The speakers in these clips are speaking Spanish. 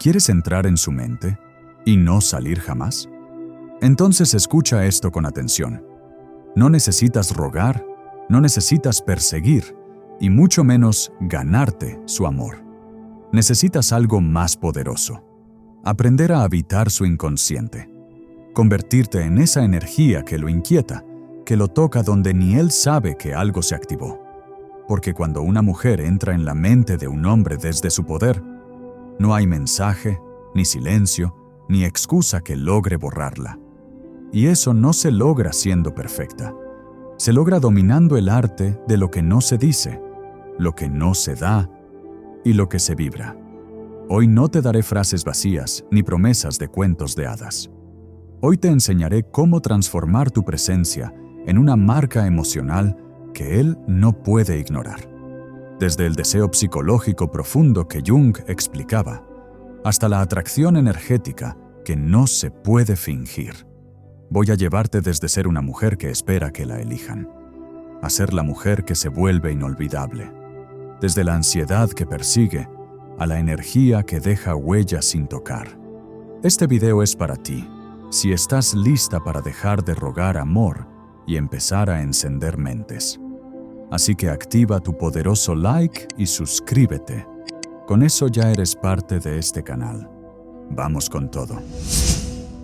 ¿Quieres entrar en su mente y no salir jamás? Entonces escucha esto con atención. No necesitas rogar, no necesitas perseguir, y mucho menos ganarte su amor. Necesitas algo más poderoso. Aprender a habitar su inconsciente. Convertirte en esa energía que lo inquieta, que lo toca donde ni él sabe que algo se activó. Porque cuando una mujer entra en la mente de un hombre desde su poder, no hay mensaje, ni silencio, ni excusa que logre borrarla. Y eso no se logra siendo perfecta. Se logra dominando el arte de lo que no se dice, lo que no se da y lo que se vibra. Hoy no te daré frases vacías ni promesas de cuentos de hadas. Hoy te enseñaré cómo transformar tu presencia en una marca emocional que él no puede ignorar. Desde el deseo psicológico profundo que Jung explicaba, hasta la atracción energética que no se puede fingir. Voy a llevarte desde ser una mujer que espera que la elijan, a ser la mujer que se vuelve inolvidable. Desde la ansiedad que persigue, a la energía que deja huellas sin tocar. Este video es para ti, si estás lista para dejar de rogar amor y empezar a encender mentes. Así que activa tu poderoso like y suscríbete. Con eso ya eres parte de este canal. Vamos con todo.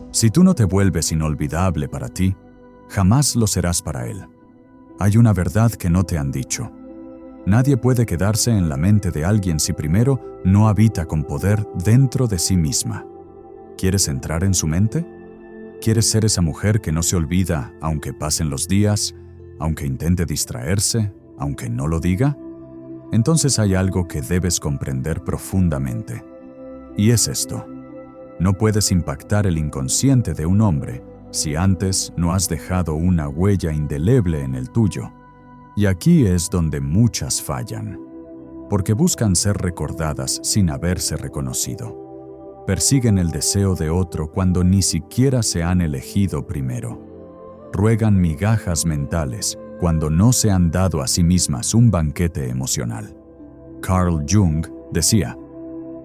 Si tú no te vuelves inolvidable para ti, jamás lo serás para él. Hay una verdad que no te han dicho. Nadie puede quedarse en la mente de alguien si primero no habita con poder dentro de sí misma. ¿Quieres entrar en su mente? ¿Quieres ser esa mujer que no se olvida aunque pasen los días, aunque intente distraerse, aunque no lo diga? Entonces hay algo que debes comprender profundamente. Y es esto. No puedes impactar el inconsciente de un hombre si antes no has dejado una huella indeleble en el tuyo. Y aquí es donde muchas fallan, porque buscan ser recordadas sin haberse reconocido. Persiguen el deseo de otro cuando ni siquiera se han elegido primero. Ruegan migajas mentales cuando no se han dado a sí mismas un banquete emocional. Carl Jung decía,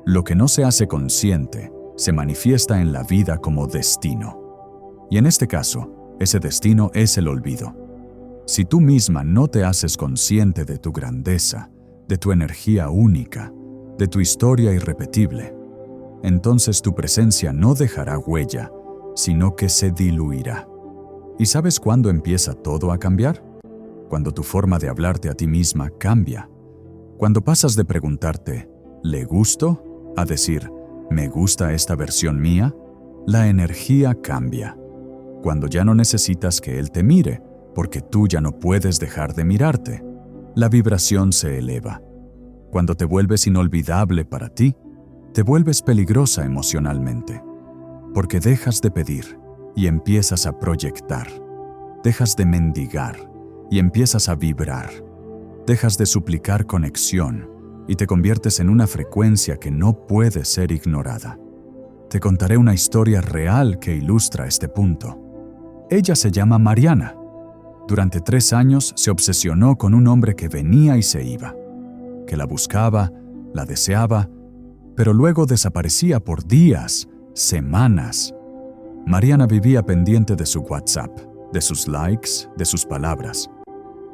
lo que no se hace consciente se manifiesta en la vida como destino. Y en este caso, ese destino es el olvido. Si tú misma no te haces consciente de tu grandeza, de tu energía única, de tu historia irrepetible, entonces tu presencia no dejará huella, sino que se diluirá. ¿Y sabes cuándo empieza todo a cambiar? Cuando tu forma de hablarte a ti misma cambia. Cuando pasas de preguntarte, ¿le gusto?, a decir, ¿me gusta esta versión mía?, la energía cambia. Cuando ya no necesitas que él te mire, porque tú ya no puedes dejar de mirarte, la vibración se eleva. Cuando te vuelves inolvidable para ti, te vuelves peligrosa emocionalmente, porque dejas de pedir y empiezas a proyectar. Dejas de mendigar y empiezas a vibrar. Dejas de suplicar conexión y te conviertes en una frecuencia que no puede ser ignorada. Te contaré una historia real que ilustra este punto. Ella se llama Mariana. Durante 3 años se obsesionó con un hombre que venía y se iba, que la buscaba, la deseaba, pero luego desaparecía por días, semanas. Mariana vivía pendiente de su WhatsApp, de sus likes, de sus palabras.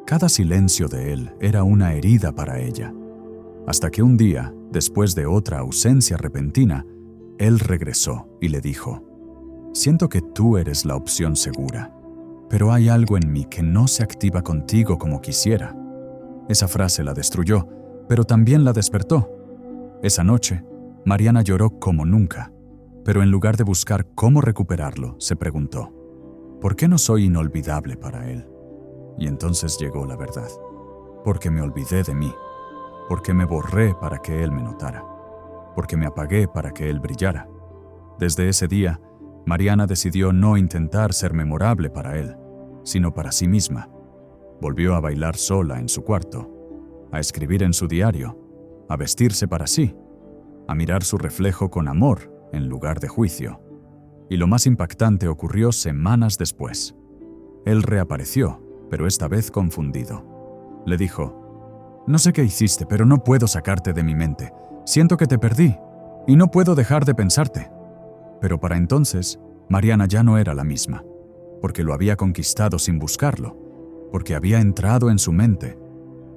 Cada silencio de él era una herida para ella. Hasta que un día, después de otra ausencia repentina, él regresó y le dijo, «Siento que tú eres la opción segura, pero hay algo en mí que no se activa contigo como quisiera». Esa frase la destruyó, pero también la despertó. Esa noche, Mariana lloró como nunca, pero en lugar de buscar cómo recuperarlo, se preguntó, ¿por qué no soy inolvidable para él? Y entonces llegó la verdad. Porque me olvidé de mí, porque me borré para que él me notara, porque me apagué para que él brillara. Desde ese día, Mariana decidió no intentar ser memorable para él, sino para sí misma. Volvió a bailar sola en su cuarto, a escribir en su diario, a vestirse para sí, a mirar su reflejo con amor en lugar de juicio. Y lo más impactante ocurrió semanas después. Él reapareció, pero esta vez confundido. Le dijo, «No sé qué hiciste, pero no puedo sacarte de mi mente. Siento que te perdí». y no puedo dejar de pensarte. Pero para entonces, Mariana ya no era la misma, porque lo había conquistado sin buscarlo, porque había entrado en su mente,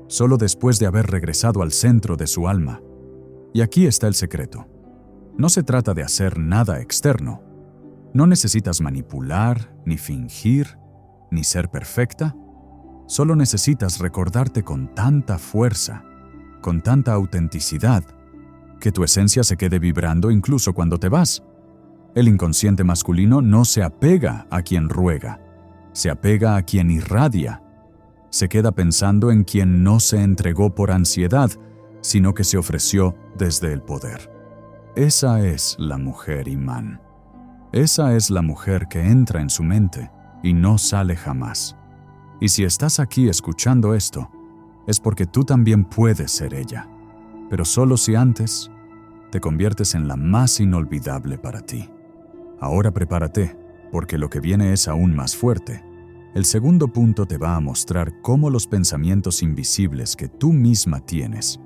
solo después de haber regresado al centro de su alma. Y aquí está el secreto. No se trata de hacer nada externo. No necesitas manipular, ni fingir, ni ser perfecta. Solo necesitas recordarte con tanta fuerza, con tanta autenticidad, que tu esencia se quede vibrando incluso cuando te vas. El inconsciente masculino no se apega a quien ruega, se apega a quien irradia. Se queda pensando en quien no se entregó por ansiedad, sino que se ofreció desde el poder. Esa es la mujer imán. Esa es la mujer que entra en su mente y no sale jamás. Y si estás aquí escuchando esto, es porque tú también puedes ser ella, pero solo si antes te conviertes en la más inolvidable para ti. Ahora prepárate, porque lo que viene es aún más fuerte. El segundo punto te va a mostrar cómo los pensamientos invisibles que tú misma tienes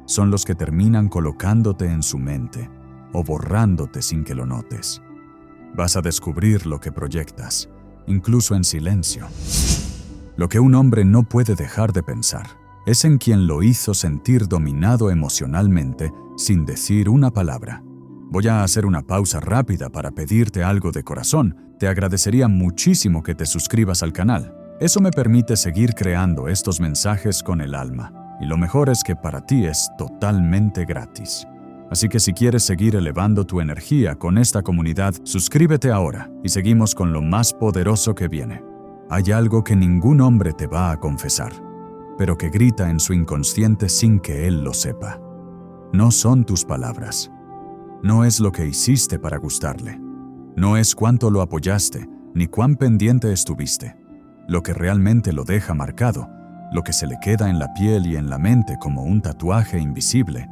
son los que terminan colocándote en su mente o borrándote sin que lo notes. Vas a descubrir lo que proyectas, incluso en silencio. Lo que un hombre no puede dejar de pensar es en quien lo hizo sentir dominado emocionalmente sin decir una palabra. Voy a hacer una pausa rápida para pedirte algo de corazón. Te agradecería muchísimo que te suscribas al canal. Eso me permite seguir creando estos mensajes con el alma. Y lo mejor es que para ti es totalmente gratis. Así que si quieres seguir elevando tu energía con esta comunidad, suscríbete ahora y seguimos con lo más poderoso que viene. Hay algo que ningún hombre te va a confesar, pero que grita en su inconsciente sin que él lo sepa. No son tus palabras. No es lo que hiciste para gustarle. No es cuánto lo apoyaste, ni cuán pendiente estuviste. Lo que realmente lo deja marcado, lo que se le queda en la piel y en la mente como un tatuaje invisible,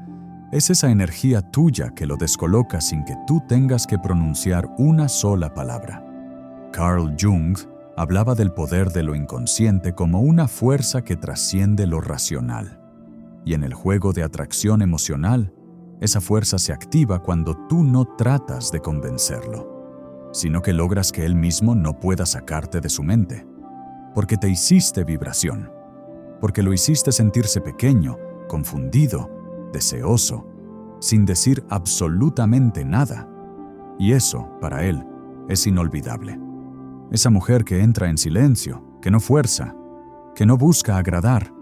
es esa energía tuya que lo descoloca sin que tú tengas que pronunciar una sola palabra. Carl Jung hablaba del poder de lo inconsciente como una fuerza que trasciende lo racional. Y en el juego de atracción emocional, esa fuerza se activa cuando tú no tratas de convencerlo, sino que logras que él mismo no pueda sacarte de su mente, porque te hiciste vibración, porque lo hiciste sentirse pequeño, confundido, deseoso, sin decir absolutamente nada. Y eso, para él, es inolvidable. Esa mujer que entra en silencio, que no fuerza, que no busca agradar,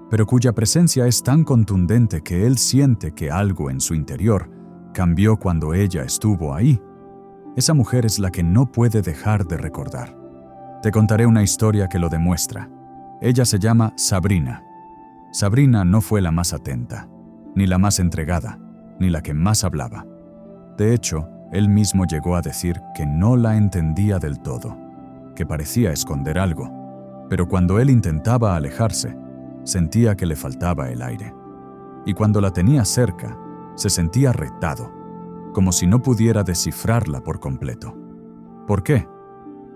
pero cuya presencia es tan contundente que él siente que algo en su interior cambió cuando ella estuvo ahí. Esa mujer es la que no puede dejar de recordar. Te contaré una historia que lo demuestra. Ella se llama Sabrina. Sabrina no fue la más atenta, ni la más entregada, ni la que más hablaba. De hecho, él mismo llegó a decir que no la entendía del todo, que parecía esconder algo, pero cuando él intentaba alejarse, sentía que le faltaba el aire. Y cuando la tenía cerca, se sentía retado, como si no pudiera descifrarla por completo. ¿Por qué?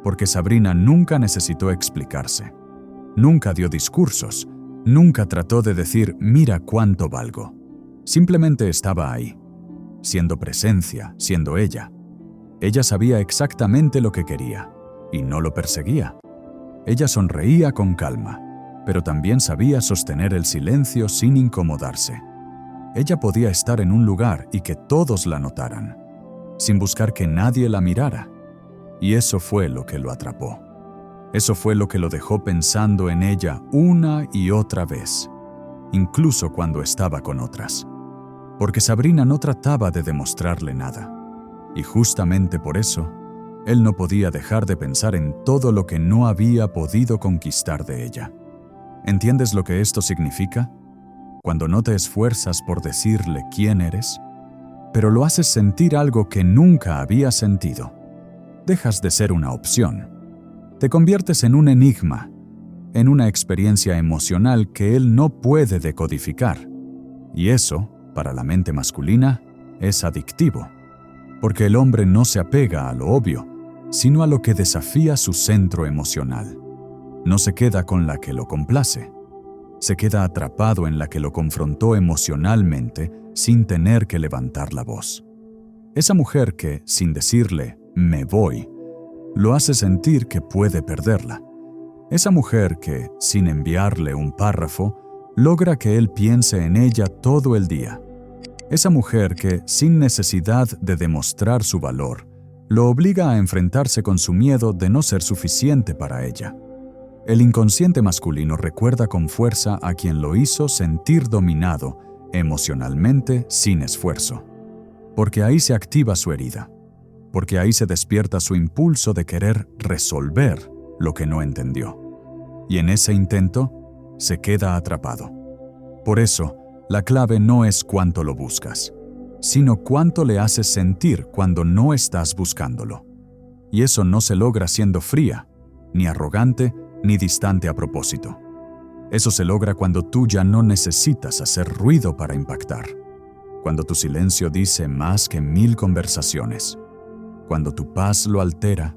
Porque Sabrina nunca necesitó explicarse, nunca dio discursos, nunca trató de decir «mira cuánto valgo». Simplemente estaba ahí, siendo presencia, siendo ella. Ella sabía exactamente lo que quería, y no lo perseguía. Ella sonreía con calma, pero también sabía sostener el silencio sin incomodarse. Ella podía estar en un lugar y que todos la notaran, sin buscar que nadie la mirara. Y eso fue lo que lo atrapó. Eso fue lo que lo dejó pensando en ella una y otra vez, incluso cuando estaba con otras. Porque Sabrina no trataba de demostrarle nada. Y justamente por eso, él no podía dejar de pensar en todo lo que no había podido conquistar de ella. ¿Entiendes lo que esto significa? Cuando no te esfuerzas por decirle quién eres, pero lo haces sentir algo que nunca había sentido. Dejas de ser una opción. Te conviertes en un enigma, en una experiencia emocional que él no puede decodificar. Y eso, para la mente masculina, es adictivo. Porque el hombre no se apega a lo obvio, sino a lo que desafía su centro emocional. No se queda con la que lo complace. Se queda atrapado en la que lo confrontó emocionalmente sin tener que levantar la voz. Esa mujer que, sin decirle «me voy», lo hace sentir que puede perderla. Esa mujer que, sin enviarle un párrafo, logra que él piense en ella todo el día. Esa mujer que, sin necesidad de demostrar su valor, lo obliga a enfrentarse con su miedo de no ser suficiente para ella. El inconsciente masculino recuerda con fuerza a quien lo hizo sentir dominado emocionalmente sin esfuerzo. Porque ahí se activa su herida. Porque ahí se despierta su impulso de querer resolver lo que no entendió. Y en ese intento, se queda atrapado. Por eso, la clave no es cuánto lo buscas, sino cuánto le haces sentir cuando no estás buscándolo. Y eso no se logra siendo fría, ni arrogante, ni distante a propósito. Eso se logra cuando tú ya no necesitas hacer ruido para impactar. Cuando tu silencio dice más que 1000 conversaciones. Cuando tu paz lo altera,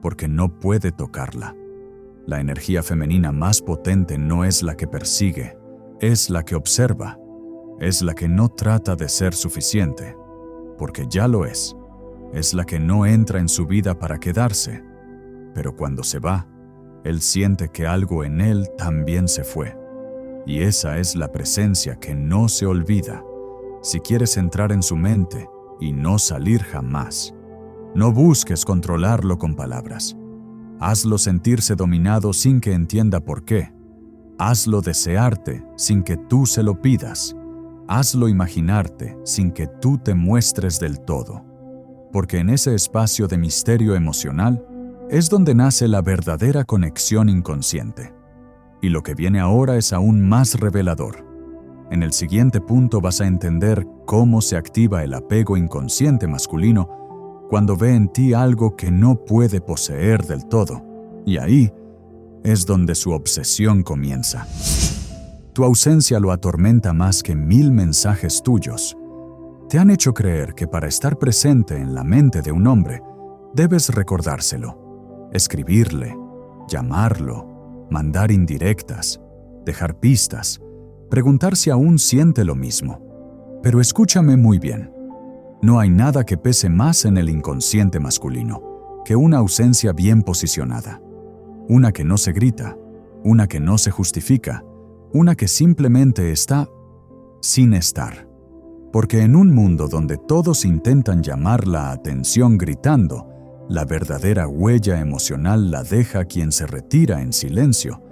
porque no puede tocarla. La energía femenina más potente no es la que persigue, es la que observa, es la que no trata de ser suficiente, porque ya lo es la que no entra en su vida para quedarse, pero cuando se va, él siente que algo en él también se fue, y esa es la presencia que no se olvida. Si quieres entrar en su mente y no salir jamás, no busques controlarlo con palabras. Hazlo sentirse dominado sin que entienda por qué. Hazlo desearte sin que tú se lo pidas. Hazlo imaginarte sin que tú te muestres del todo. Porque en ese espacio de misterio emocional es donde nace la verdadera conexión inconsciente. Y lo que viene ahora es aún más revelador. En el siguiente punto vas a entender cómo se activa el apego inconsciente masculino cuando ve en ti algo que no puede poseer del todo, y ahí es donde su obsesión comienza. Tu ausencia lo atormenta más que 1000 mensajes tuyos. Te han hecho creer que para estar presente en la mente de un hombre, debes recordárselo, escribirle, llamarlo, mandar indirectas, dejar pistas, preguntar si aún siente lo mismo. Pero escúchame muy bien. No hay nada que pese más en el inconsciente masculino que una ausencia bien posicionada. Una que no se grita, una que no se justifica, una que simplemente está sin estar. Porque en un mundo donde todos intentan llamar la atención gritando, la verdadera huella emocional la deja quien se retira en silencio,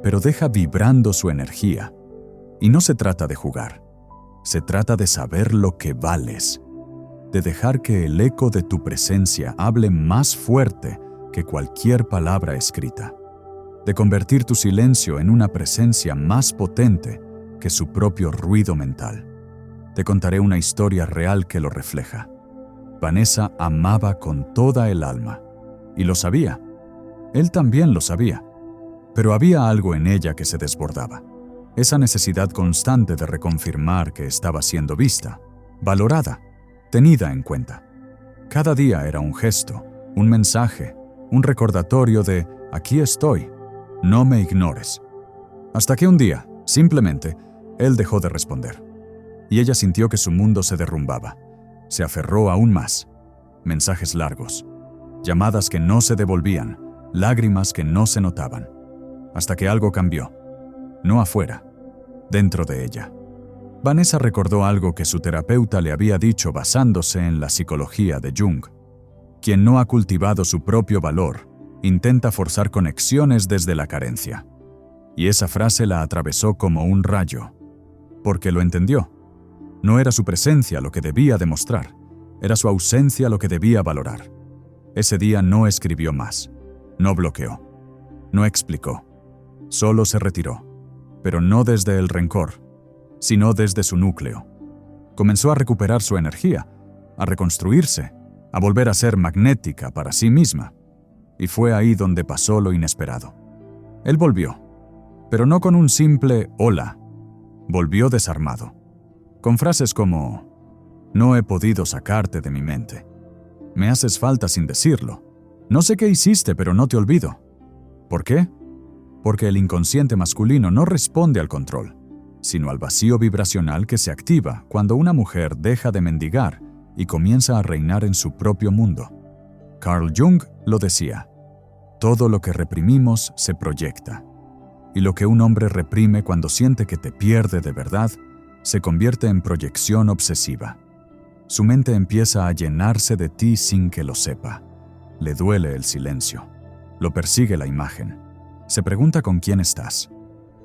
pero deja vibrando su energía. Y no se trata de jugar, se trata de saber lo que vales, de dejar que el eco de tu presencia hable más fuerte que cualquier palabra escrita, de convertir tu silencio en una presencia más potente que su propio ruido mental. Te contaré una historia real que lo refleja. Vanessa amaba con toda el alma, y lo sabía. Él también lo sabía, pero había algo en ella que se desbordaba. Esa necesidad constante de reconfirmar que estaba siendo vista, valorada, tenida en cuenta. Cada día era un gesto, un mensaje, un recordatorio de «aquí estoy, no me ignores». Hasta que un día, simplemente, él dejó de responder. Y ella sintió que su mundo se derrumbaba. Se aferró aún más. Mensajes largos, llamadas que no se devolvían, lágrimas que no se notaban. Hasta que algo cambió. No afuera, dentro de ella. Vanessa recordó algo que su terapeuta le había dicho basándose en la psicología de Jung. Quien no ha cultivado su propio valor, intenta forzar conexiones desde la carencia. Y esa frase la atravesó como un rayo, porque lo entendió. No era su presencia lo que debía demostrar, era su ausencia lo que debía valorar. Ese día no escribió más, no bloqueó, no explicó, solo se retiró, pero no desde el rencor, sino desde su núcleo. Comenzó a recuperar su energía, a reconstruirse, a volver a ser magnética para sí misma. Y fue ahí donde pasó lo inesperado. Él volvió, pero no con un simple «hola». Volvió desarmado, con frases como «no he podido sacarte de mi mente. Me haces falta sin decirlo. No sé qué hiciste, pero no te olvido». ¿Por qué? Porque el inconsciente masculino no responde al control, sino al vacío vibracional que se activa cuando una mujer deja de mendigar y comienza a reinar en su propio mundo. Carl Jung lo decía: todo lo que reprimimos se proyecta, y lo que un hombre reprime cuando siente que te pierde de verdad se convierte en proyección obsesiva. Su mente empieza a llenarse de ti sin que lo sepa. Le duele el silencio. Lo persigue la imagen. Se pregunta con quién estás.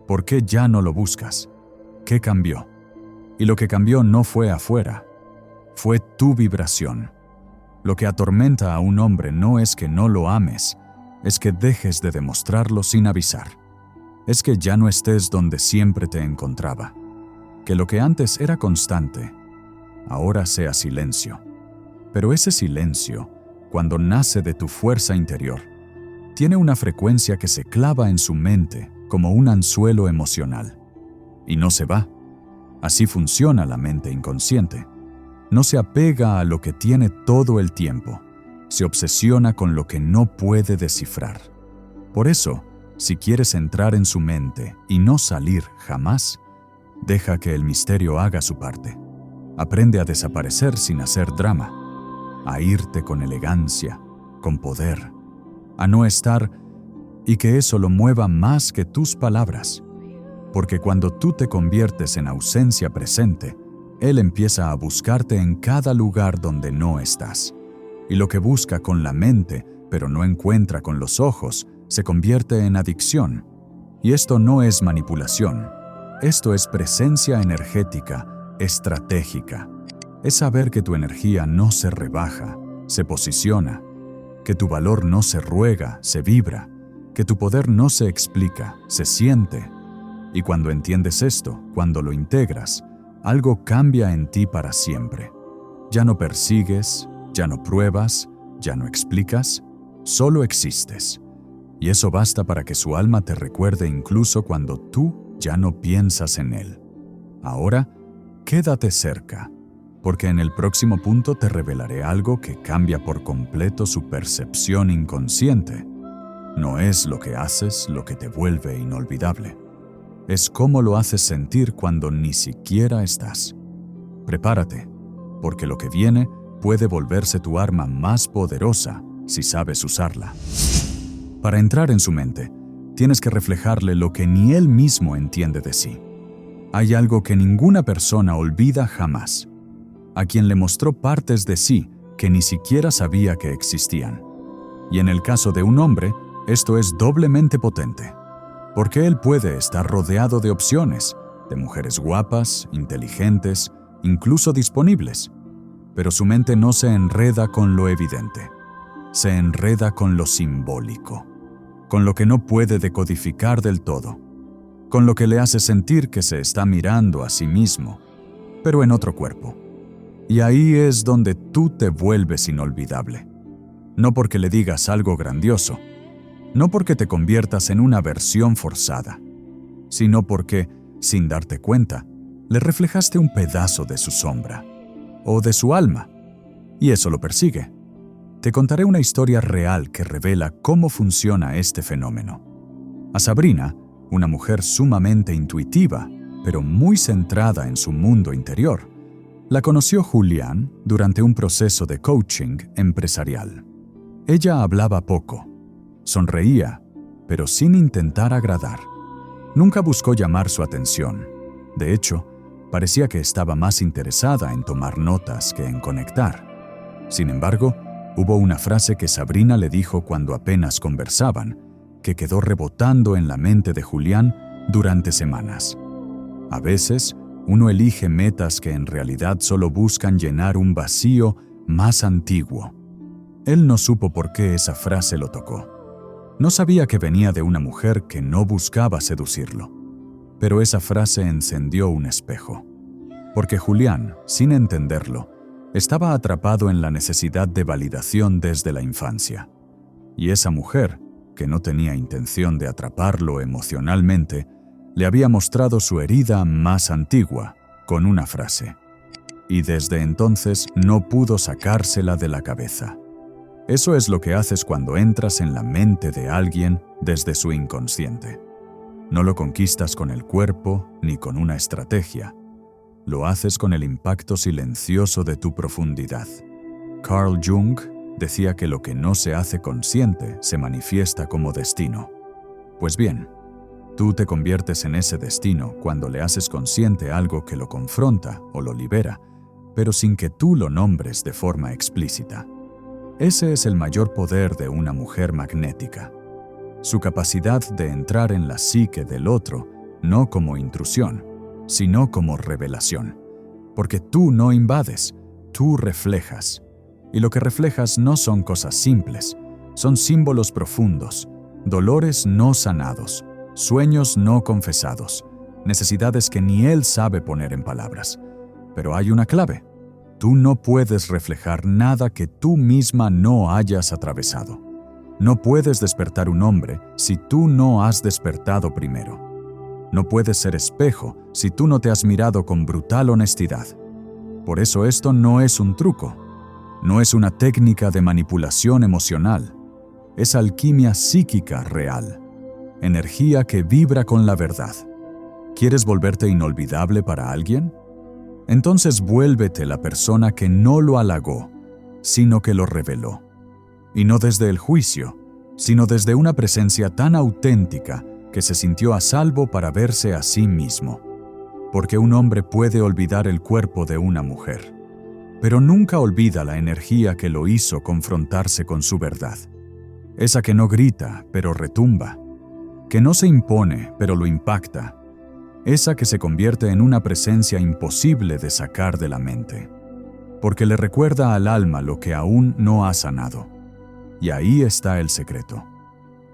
¿Por qué ya no lo buscas? ¿Qué cambió? Y lo que cambió no fue afuera. Fue tu vibración. Lo que atormenta a un hombre no es que no lo ames, es que dejes de demostrarlo sin avisar. Es que ya no estés donde siempre te encontraba. Que lo que antes era constante, ahora sea silencio. Pero ese silencio, cuando nace de tu fuerza interior, tiene una frecuencia que se clava en su mente como un anzuelo emocional. Y no se va. Así funciona la mente inconsciente. No se apega a lo que tiene todo el tiempo. Se obsesiona con lo que no puede descifrar. Por eso, si quieres entrar en su mente y no salir jamás, deja que el misterio haga su parte. Aprende a desaparecer sin hacer drama, a irte con elegancia, con poder, a no estar y que eso lo mueva más que tus palabras. Porque cuando tú te conviertes en ausencia presente, Él empieza a buscarte en cada lugar donde no estás. Y lo que busca con la mente, pero no encuentra con los ojos, se convierte en adicción. Y esto no es manipulación. Esto es presencia energética, estratégica. Es saber que tu energía no se rebaja, se posiciona, que tu valor no se ruega, se vibra, que tu poder no se explica, se siente. Y cuando entiendes esto, cuando lo integras, algo cambia en ti para siempre. Ya no persigues, ya no pruebas, ya no explicas, solo existes. Y eso basta para que su alma te recuerde incluso cuando tú ya no piensas en él. Ahora, quédate cerca, porque en el próximo punto te revelaré algo que cambia por completo su percepción inconsciente. No es lo que haces lo que te vuelve inolvidable. Es cómo lo haces sentir cuando ni siquiera estás. Prepárate, porque lo que viene puede volverse tu arma más poderosa si sabes usarla. Para entrar en su mente, tienes que reflejarle lo que ni él mismo entiende de sí. Hay algo que ninguna persona olvida jamás. A quien le mostró partes de sí que ni siquiera sabía que existían. Y en el caso de un hombre, esto es doblemente potente. Porque él puede estar rodeado de opciones, de mujeres guapas, inteligentes, incluso disponibles. Pero su mente no se enreda con lo evidente. Se enreda con lo simbólico, con lo que no puede decodificar del todo, con lo que le hace sentir que se está mirando a sí mismo, pero en otro cuerpo. Y ahí es donde tú te vuelves inolvidable. No porque le digas algo grandioso, no porque te conviertas en una versión forzada, sino porque, sin darte cuenta, le reflejaste un pedazo de su sombra, o de su alma, y eso lo persigue. Te contaré una historia real que revela cómo funciona este fenómeno. A Sabrina, una mujer sumamente intuitiva, pero muy centrada en su mundo interior, la conoció Julián durante un proceso de coaching empresarial. Ella hablaba poco, sonreía, pero sin intentar agradar. Nunca buscó llamar su atención. De hecho, parecía que estaba más interesada en tomar notas que en conectar. Sin embargo, hubo una frase que Sabrina le dijo cuando apenas conversaban, que quedó rebotando en la mente de Julián durante semanas. A veces, uno elige metas que en realidad solo buscan llenar un vacío más antiguo. Él no supo por qué esa frase lo tocó. No sabía que venía de una mujer que no buscaba seducirlo. Pero esa frase encendió un espejo. Porque Julián, sin entenderlo, estaba atrapado en la necesidad de validación desde la infancia. Y esa mujer, que no tenía intención de atraparlo emocionalmente, le había mostrado su herida más antigua, con una frase. Y desde entonces no pudo sacársela de la cabeza. Eso es lo que haces cuando entras en la mente de alguien desde su inconsciente. No lo conquistas con el cuerpo ni con una estrategia. Lo haces con el impacto silencioso de tu profundidad. Carl Jung decía que lo que no se hace consciente se manifiesta como destino. Pues bien, tú te conviertes en ese destino cuando le haces consciente algo que lo confronta o lo libera, pero sin que tú lo nombres de forma explícita. Ese es el mayor poder de una mujer magnética. Su capacidad de entrar en la psique del otro, no como intrusión, sino como revelación. Porque tú no invades, tú reflejas. Y lo que reflejas no son cosas simples, son símbolos profundos, dolores no sanados, sueños no confesados, necesidades que ni él sabe poner en palabras. Pero hay una clave. Tú no puedes reflejar nada que tú misma no hayas atravesado. No puedes despertar un hombre si tú no has despertado primero. No puedes ser espejo si tú no te has mirado con brutal honestidad. Por eso esto no es un truco. No es una técnica de manipulación emocional. Es alquimia psíquica real. Energía que vibra con la verdad. ¿Quieres volverte inolvidable para alguien? Entonces vuélvete la persona que no lo halagó, sino que lo reveló. Y no desde el juicio, sino desde una presencia tan auténtica que se sintió a salvo para verse a sí mismo. Porque un hombre puede olvidar el cuerpo de una mujer, pero nunca olvida la energía que lo hizo confrontarse con su verdad. Esa que no grita, pero retumba. Que no se impone, pero lo impacta. Esa que se convierte en una presencia imposible de sacar de la mente. Porque le recuerda al alma lo que aún no ha sanado. Y ahí está el secreto.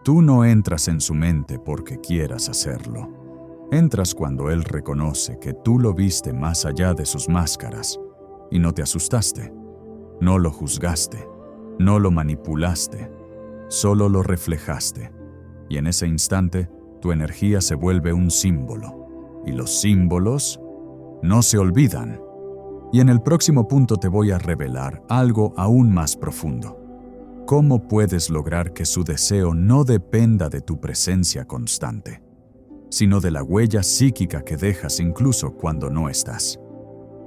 Tú no entras en su mente porque quieras hacerlo. Entras cuando él reconoce que tú lo viste más allá de sus máscaras. Y no te asustaste, no lo juzgaste, no lo manipulaste, solo lo reflejaste. Y en ese instante, tu energía se vuelve un símbolo. Y los símbolos no se olvidan. Y en el próximo punto te voy a revelar algo aún más profundo. ¿Cómo puedes lograr que su deseo no dependa de tu presencia constante, sino de la huella psíquica que dejas incluso cuando no estás?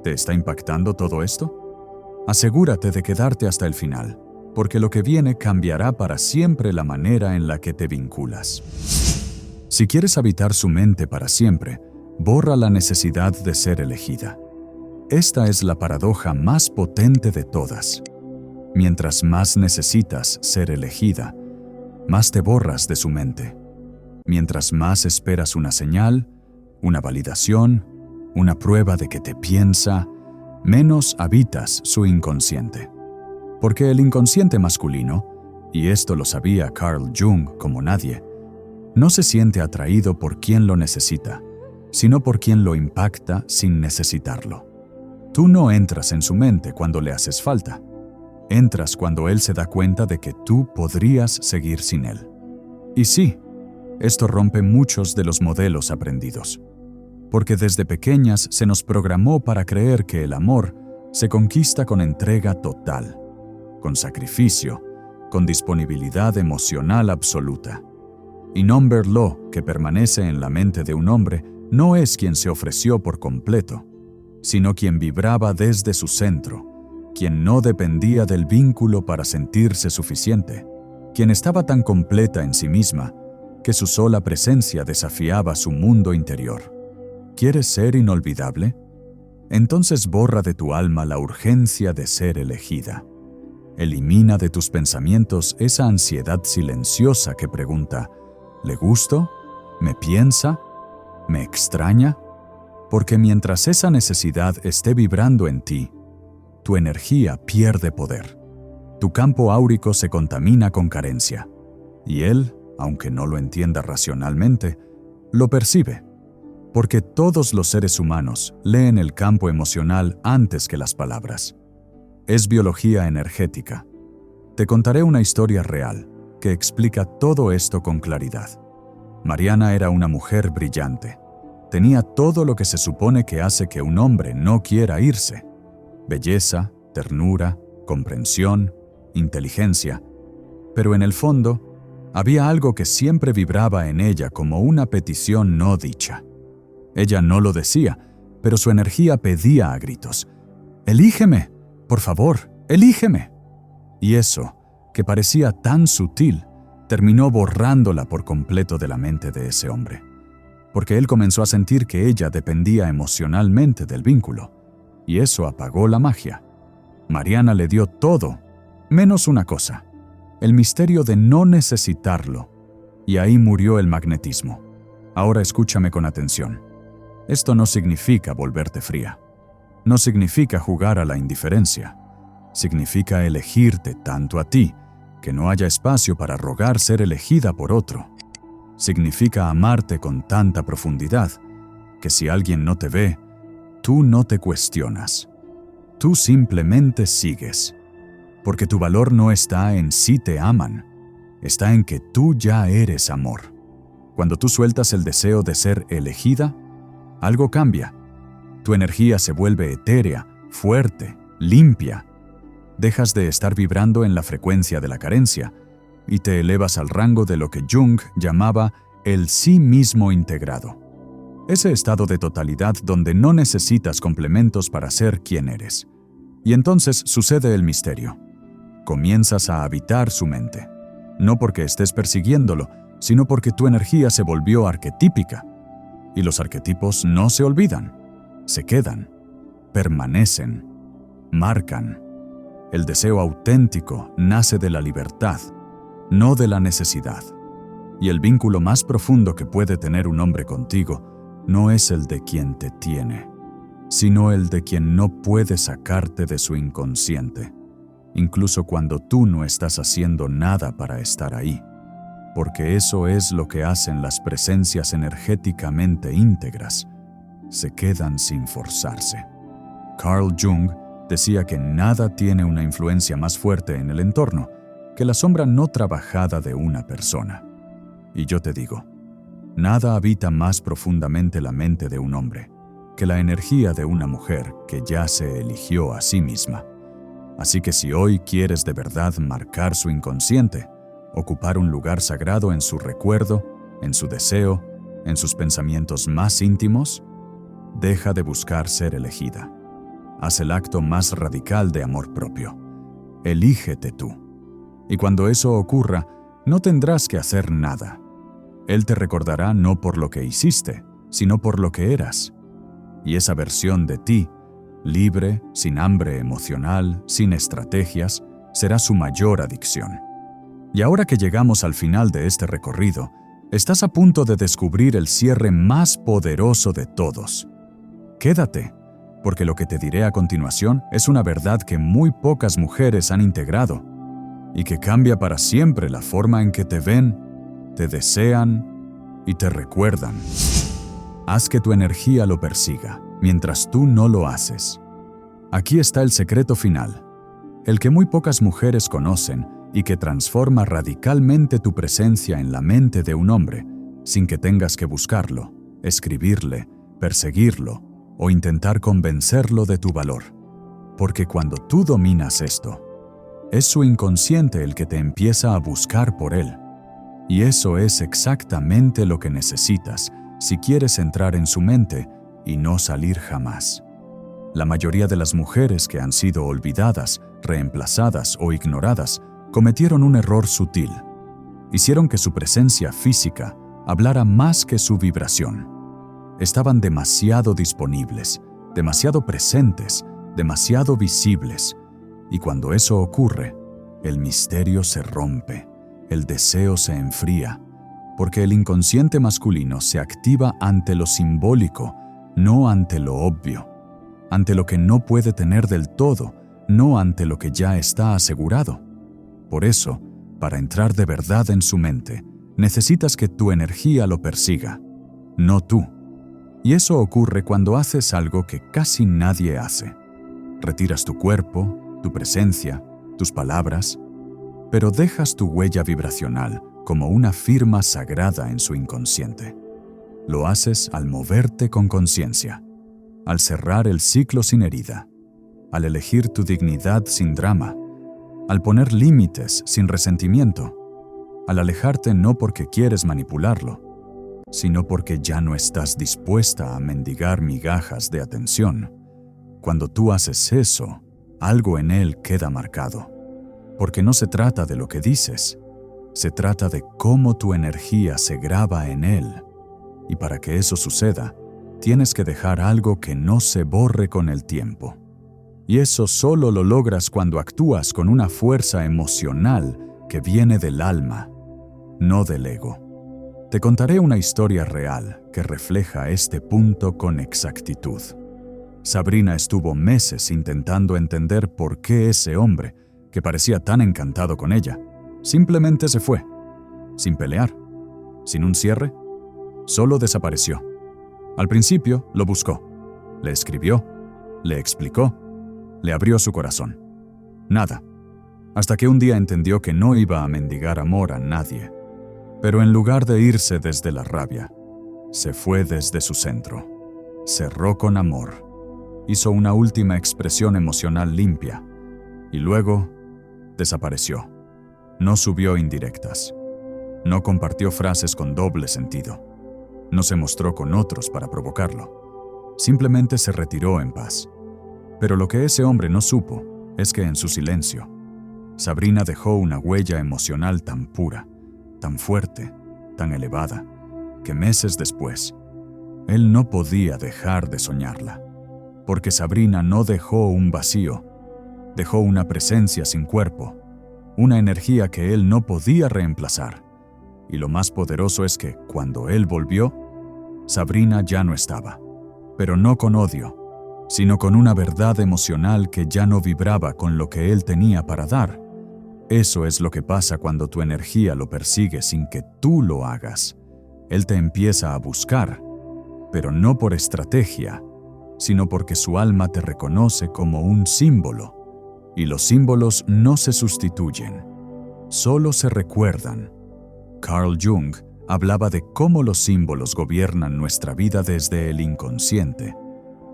¿Te está impactando todo esto? Asegúrate de quedarte hasta el final, porque lo que viene cambiará para siempre la manera en la que te vinculas. Si quieres habitar su mente para siempre, borra la necesidad de ser elegida. Esta es la paradoja más potente de todas. Mientras más necesitas ser elegida, más te borras de su mente. Mientras más esperas una señal, una validación, una prueba de que te piensa, menos habitas su inconsciente. Porque el inconsciente masculino, y esto lo sabía Carl Jung como nadie, no se siente atraído por quien lo necesita, sino por quien lo impacta sin necesitarlo. Tú no entras en su mente cuando le haces falta. Entras cuando él se da cuenta de que tú podrías seguir sin él. Y sí, esto rompe muchos de los modelos aprendidos. Porque desde pequeñas se nos programó para creer que el amor se conquista con entrega total, con sacrificio, con disponibilidad emocional absoluta. Y Number Law, que permanece en la mente de un hombre, no es quien se ofreció por completo, sino quien vibraba desde su centro, quien no dependía del vínculo para sentirse suficiente, quien estaba tan completa en sí misma que su sola presencia desafiaba su mundo interior. ¿Quieres ser inolvidable? Entonces borra de tu alma la urgencia de ser elegida. Elimina de tus pensamientos esa ansiedad silenciosa que pregunta, ¿le gusto? ¿Me piensa? ¿Me extraña? Porque mientras esa necesidad esté vibrando en ti, tu energía pierde poder. Tu campo áurico se contamina con carencia. Y él, aunque no lo entienda racionalmente, lo percibe. Porque todos los seres humanos leen el campo emocional antes que las palabras. Es biología energética. Te contaré una historia real que explica todo esto con claridad. Mariana era una mujer brillante. Tenía todo lo que se supone que hace que un hombre no quiera irse. Belleza, ternura, comprensión, inteligencia. Pero en el fondo, Había algo que siempre vibraba en ella como una petición no dicha. Ella no lo decía, pero su energía pedía a gritos: «Elígeme, por favor, elígeme». Y eso, que parecía tan sutil, terminó borrándola por completo de la mente de ese hombre, porque él comenzó a sentir que ella dependía emocionalmente del vínculo, y eso apagó la magia. Mariana le dio todo, menos una cosa: el misterio de no necesitarlo, y ahí murió el magnetismo. Ahora escúchame con atención. Esto no significa volverte fría. No significa jugar a la indiferencia. Significa elegirte tanto a ti, que no haya espacio para rogar ser elegida por otro. Significa amarte con tanta profundidad, que si alguien no te ve, tú no te cuestionas. Tú simplemente sigues. Porque tu valor no está en si te aman, está en que tú ya eres amor. Cuando tú sueltas el deseo de ser elegida, algo cambia. Tu energía se vuelve etérea, fuerte, limpia. Dejas de estar vibrando en la frecuencia de la carencia y te elevas al rango de lo que Jung llamaba el sí mismo integrado. Ese estado de totalidad donde no necesitas complementos para ser quien eres. Y entonces sucede el misterio. Comienzas a habitar su mente, no porque estés persiguiéndolo, sino porque tu energía se volvió arquetípica. Y los arquetipos no se olvidan, se quedan, permanecen, marcan. El deseo auténtico nace de la libertad, no de la necesidad. Y el vínculo más profundo que puede tener un hombre contigo no es el de quien te tiene, sino el de quien no puede sacarte de su inconsciente, incluso cuando tú no estás haciendo nada para estar ahí, porque eso es lo que hacen las presencias energéticamente íntegras, se quedan sin forzarse. Carl Jung decía que nada tiene una influencia más fuerte en el entorno que la sombra no trabajada de una persona. Y yo te digo, nada habita más profundamente la mente de un hombre que la energía de una mujer que ya se eligió a sí misma. Así que si hoy quieres de verdad marcar su inconsciente, ocupar un lugar sagrado en su recuerdo, en su deseo, en sus pensamientos más íntimos, deja de buscar ser elegida. Haz el acto más radical de amor propio. Elígete tú. Y cuando eso ocurra, no tendrás que hacer nada. Él te recordará no por lo que hiciste, sino por lo que eras. Y esa versión de ti, libre, sin hambre emocional, sin estrategias, será su mayor adicción. Y ahora que llegamos al final de este recorrido, estás a punto de descubrir el cierre más poderoso de todos. Quédate, porque lo que te diré a continuación es una verdad que muy pocas mujeres han integrado y que cambia para siempre la forma en que te ven, te desean y te recuerdan. Haz que tu energía lo persiga, mientras tú no lo haces. Aquí está el secreto final, el que muy pocas mujeres conocen y que transforma radicalmente tu presencia en la mente de un hombre, sin que tengas que buscarlo, escribirle, perseguirlo o intentar convencerlo de tu valor. Porque cuando tú dominas esto, es su inconsciente el que te empieza a buscar por él. Y eso es exactamente lo que necesitas si quieres entrar en su mente y no salir jamás. La mayoría de las mujeres que han sido olvidadas, reemplazadas o ignoradas cometieron un error sutil. Hicieron que su presencia física hablara más que su vibración. Estaban demasiado disponibles, demasiado presentes, demasiado visibles. Y cuando eso ocurre, el misterio se rompe, el deseo se enfría, porque el inconsciente masculino se activa ante lo simbólico, no ante lo obvio, ante lo que no puede tener del todo, no ante lo que ya está asegurado. Por eso, para entrar de verdad en su mente, necesitas que tu energía lo persiga, no tú. Y eso ocurre cuando haces algo que casi nadie hace. Retiras tu cuerpo, tu presencia, tus palabras, pero dejas tu huella vibracional como una firma sagrada en su inconsciente. Lo haces al moverte con conciencia, al cerrar el ciclo sin herida, al elegir tu dignidad sin drama, al poner límites sin resentimiento, al alejarte no porque quieres manipularlo, sino porque ya no estás dispuesta a mendigar migajas de atención. Cuando tú haces eso, algo en él queda marcado, porque no se trata de lo que dices, se trata de cómo tu energía se graba en él. Y para que eso suceda, tienes que dejar algo que no se borre con el tiempo. Y eso solo lo logras cuando actúas con una fuerza emocional que viene del alma, no del ego. Te contaré una historia real que refleja este punto con exactitud. Sabrina estuvo meses intentando entender por qué ese hombre, que parecía tan encantado con ella, simplemente se fue, sin pelear, sin un cierre, solo desapareció. Al principio lo buscó, le escribió, le explicó, le abrió su corazón. Nada, hasta que un día entendió que no iba a mendigar amor a nadie. Pero en lugar de irse desde la rabia, se fue desde su centro. Cerró con amor. Hizo una última expresión emocional limpia. Y luego, desapareció. No subió indirectas. No compartió frases con doble sentido. No se mostró con otros para provocarlo. Simplemente se retiró en paz. Pero lo que ese hombre no supo es que en su silencio, Sabrina dejó una huella emocional tan pura, tan fuerte, tan elevada, que meses después, él no podía dejar de soñarla, porque Sabrina no dejó un vacío, dejó una presencia sin cuerpo, una energía que él no podía reemplazar. Y lo más poderoso es que, cuando él volvió, Sabrina ya no estaba, pero no con odio, sino con una verdad emocional que ya no vibraba con lo que él tenía para dar. Eso es lo que pasa cuando tu energía lo persigue sin que tú lo hagas. Él te empieza a buscar, pero no por estrategia, sino porque su alma te reconoce como un símbolo. Y los símbolos no se sustituyen, solo se recuerdan. Carl Jung hablaba de cómo los símbolos gobiernan nuestra vida desde el inconsciente,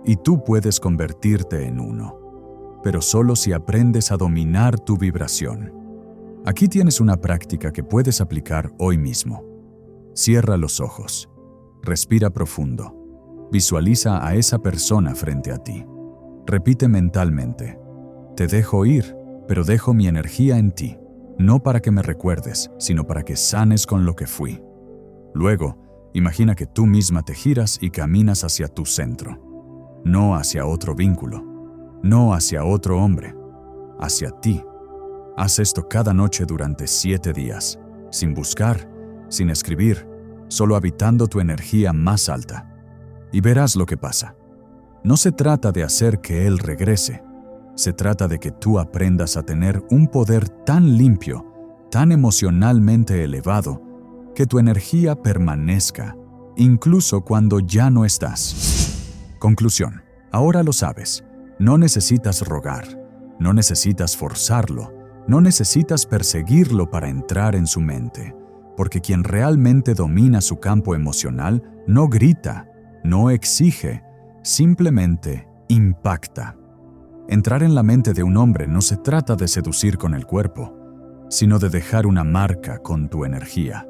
y tú puedes convertirte en uno, pero solo si aprendes a dominar tu vibración. Aquí tienes una práctica que puedes aplicar hoy mismo. Cierra los ojos, respira profundo, visualiza a esa persona frente a ti. Repite mentalmente: te dejo ir, pero dejo mi energía en ti, no para que me recuerdes, sino para que sanes con lo que fui. Luego, imagina que tú misma te giras y caminas hacia tu centro, no hacia otro vínculo, no hacia otro hombre, hacia ti. Haz esto cada noche durante 7 días, sin buscar, sin escribir, solo habitando tu energía más alta. Y verás lo que pasa. No se trata de hacer que él regrese, se trata de que tú aprendas a tener un poder tan limpio, tan emocionalmente elevado, que tu energía permanezca, incluso cuando ya no estás. Conclusión. Ahora lo sabes. No necesitas rogar, no necesitas forzarlo, no necesitas perseguirlo para entrar en su mente, porque quien realmente domina su campo emocional no grita, no exige, simplemente impacta. Entrar en la mente de un hombre no se trata de seducir con el cuerpo, sino de dejar una marca con tu energía.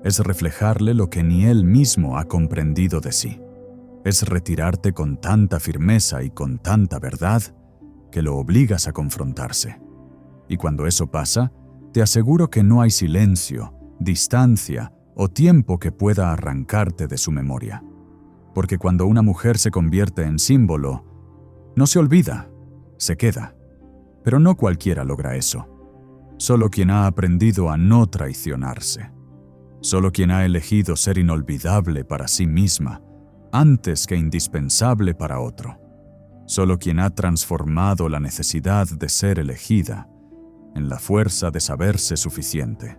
Es reflejarle lo que ni él mismo ha comprendido de sí. Es retirarte con tanta firmeza y con tanta verdad que lo obligas a confrontarse. Y cuando eso pasa, te aseguro que no hay silencio, distancia o tiempo que pueda arrancarte de su memoria. Porque cuando una mujer se convierte en símbolo, no se olvida, se queda. Pero no cualquiera logra eso. Solo quien ha aprendido a no traicionarse. Solo quien ha elegido ser inolvidable para sí misma, antes que indispensable para otro. Solo quien ha transformado la necesidad de ser elegida en la fuerza de saberse suficiente.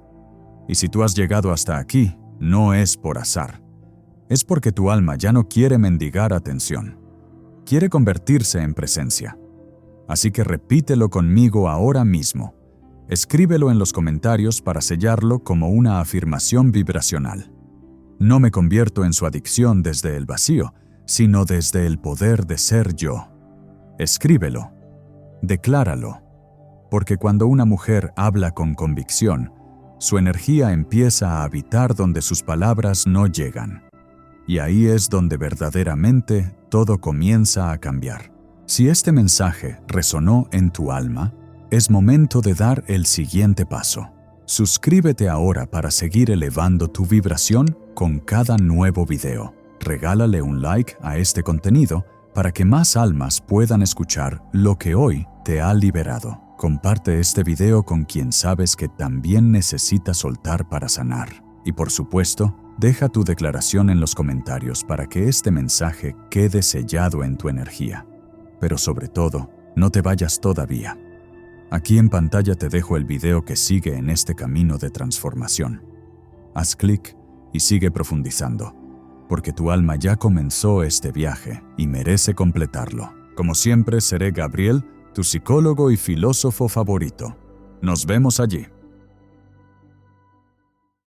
Y si tú has llegado hasta aquí, no es por azar. Es porque tu alma ya no quiere mendigar atención. Quiere convertirse en presencia. Así que repítelo conmigo ahora mismo. Escríbelo en los comentarios para sellarlo como una afirmación vibracional. No me convierto en su adicción desde el vacío, sino desde el poder de ser yo. Escríbelo. Decláralo. Porque cuando una mujer habla con convicción, su energía empieza a habitar donde sus palabras no llegan. Y ahí es donde verdaderamente todo comienza a cambiar. Si este mensaje resonó en tu alma, es momento de dar el siguiente paso. Suscríbete ahora para seguir elevando tu vibración con cada nuevo video. Regálale un like a este contenido para que más almas puedan escuchar lo que hoy te ha liberado. Comparte este video con quien sabes que también necesita soltar para sanar. Y por supuesto, deja tu declaración en los comentarios para que este mensaje quede sellado en tu energía. Pero sobre todo, no te vayas todavía. Aquí en pantalla te dejo el video que sigue en este camino de transformación. Haz clic y sigue profundizando, porque tu alma ya comenzó este viaje y merece completarlo. Como siempre, seré Gabriel, tu psicólogo y filósofo favorito. Nos vemos allí.